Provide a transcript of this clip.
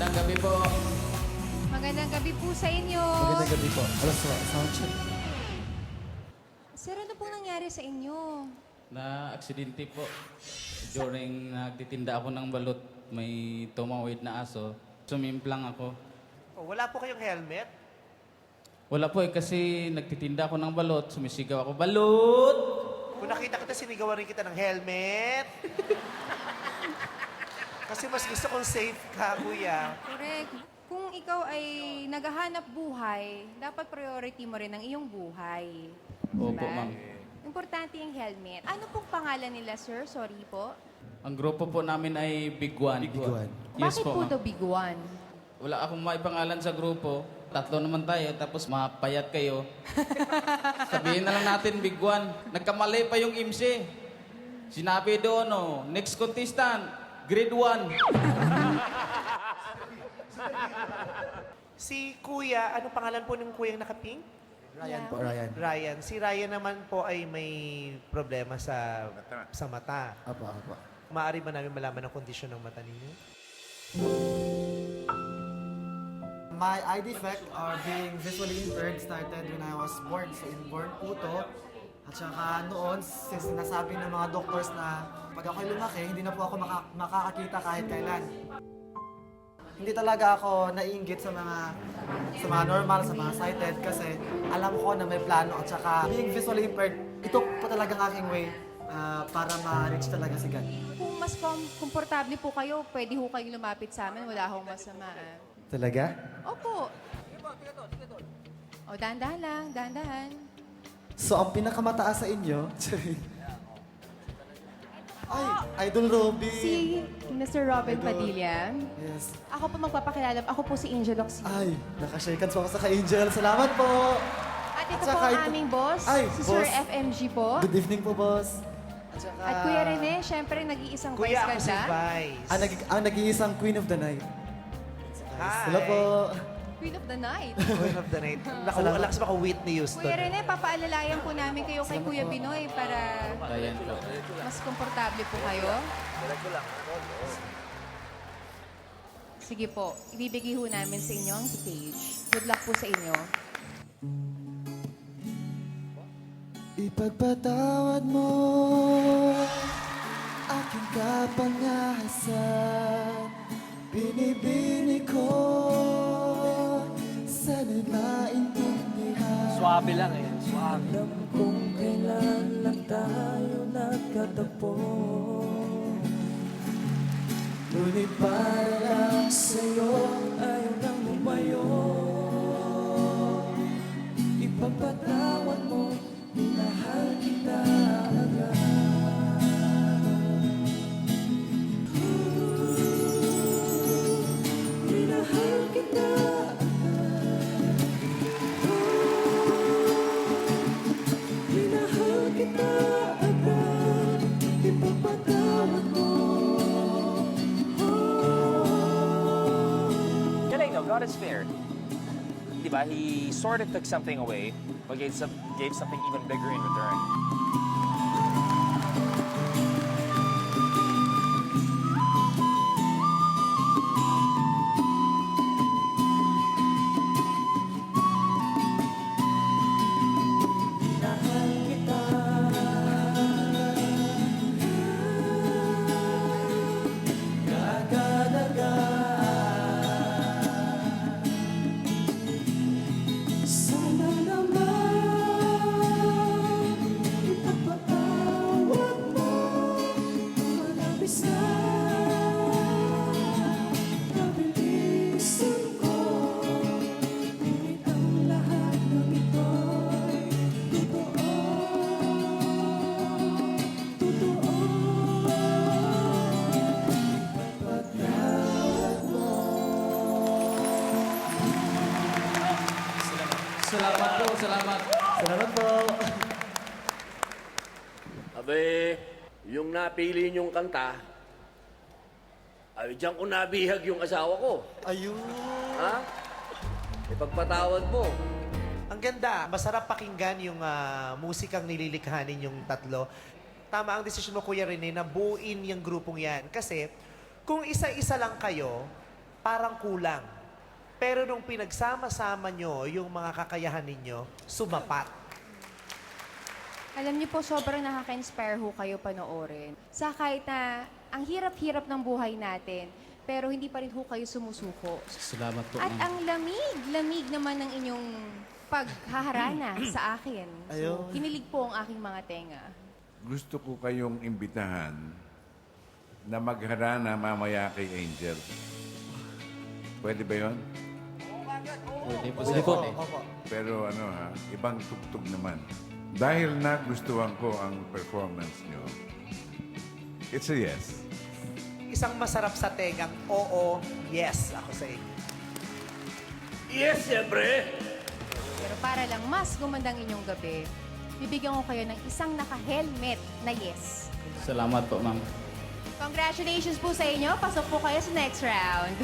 Magandang gabi po. Magandang gabi po sa inyo. Magandang gabi po. Alas sound check. Sir, ano pong nangyari sa inyo? Na-aksidente po. During nagtitinda ako ng balot, may tumawid na aso. Sumimplang ako. Oh, wala po kayong helmet? Wala po kasi nagtitinda ako ng balot. Sumisigaw ako, balot! Kung nakita kita, sinigawan rin kita ng helmet. Kasi mas gusto kong safe ka, kuya. Correct. Kung ikaw ay naghahanap buhay, dapat priority mo rin ang iyong buhay. Opo, Diba? ma'am. Importante yung helmet. Ano pong pangalan nila, sir? Sorry po. Ang grupo po namin ay Big One. Big One. Yes Bakit po ma'am. the big one? Wala akong maipangalan sa grupo. Tatlo naman tayo, tapos mapayat kayo. Sabihin na lang natin, Big One. Nagkamali pa yung MC. Sinabi doon, oh, next contestant, grade 1. Si kuya, ano pangalan po ng kuyang nakapink? Ryan Yeah. po, Ryan. Ryan. Si Ryan naman po ay may problema sa mata. Apo, apo. Maaari ba namin malaman ang kondisyon ng mata ninyo? My eye defect or being visually impaired started when I was born. So inborn po to. At saka noon, since sinasabi ng mga doctors na pag ako'y lumaki, hindi na po ako makakakita kahit kailan. Hindi talaga ako naiinggit sa mga normal, sa mga sighted kasi alam ko na may plano at saka being visually impaired, ito po talaga ang aking way para ma-reach talaga si God. Kung mas komportable po kayo, pwede ho kayong lumapit sa amin. Wala akong masama. Talaga? Opo. O, dahan-dahan lang. Dahan-dahan. So, ang pinakamataas sa inyo, ay, Idol Robin. Si Mr. Robin Padilla. Yes. Ako po magpapakilala. Ako po si Angel Oxy. Ay, nakashake hands po ako sa ka-Angel. Salamat po. At ito At po saka ang ito- aming boss, Ay, si Sir boss. FMG po. Good evening po, boss. At saka... At Kuya Rene, syempre nag-iisang vice Kuya, ako si ganda. Vice. Ang nag-iisang Queen of the Night. Hi. Hello po. Queen of the Night. Queen of the Night. Lakas ba ka Whitney Houston? Kuya Rene, papaalalayan po namin kayo kay Kuya Binoy para Ayan po. mas komportable po kayo. Sige po, ibibigay ho namin sa inyo ang stage. Good luck po sa inyo. Ipagpatawad mo aking kapangahasan. Binibini ko sana'y maintindihan. Suabe lang eh. Suabe. Alam kong kailan lang tayo nagkatagpo. Ngunit para lang sa'yo Ayaw nang lumayo. Ipagpatawad mo, minahal kita agad. Minahal kita agad. Minahal kita agad. Ipagpatawad mo. Galing, no? God is fair. Diba? He sort of took something away, but gave something even bigger in return. Minahal kita. Agad-agad. Sana naman ipagpatawad mo ang labis na nabilisan ko. Ngunit ang lahat ng ito'y totoo. Totoo. Ipagpatawad mo. Salamat po, salamat. Salamat po. Abe, yung napili niyong kanta, ay diyan ko nabihag yung asawa ko. Ayun. Ha? Ipagpatawad mo. Ang ganda. Masarap pakinggan yung musikang nililikha ninyong tatlo. Tama ang desisyon mo, Kuya Rene, na buuin yung grupong yan. Kasi kung isa-isa lang kayo, parang kulang. Pero nung pinagsama-sama nyo yung mga kakayahan ninyo, sumapat. Alam niyo po, sobrang nakaka-inspire ho kayo panoorin. Sa kahit na ang hirap-hirap ng buhay natin, pero hindi pa rin ho kayo sumusuko. Salamat po, At ma'am. ang lamig naman ng inyong paghaharana sa akin. So, kinilig po ang aking mga tenga. Gusto ko kayong imbitahan na magharana mamaya kay Angel. Pwede ba yun? Pwede po, Pwede sir. po. Pero ano ha, ibang tugtog naman. Dahil nagustuhan ko ang performance nyo, it's a yes. Isang masarap sa tengang, oo, yes ako sa inyo. Yes, siyempre. Pero para lang mas gumandang inyong gabi, bibigyan ko kayo ng isang naka-helmet na yes. Salamat po, ma'am. Congratulations po sa inyo. Pasok po kayo sa next round.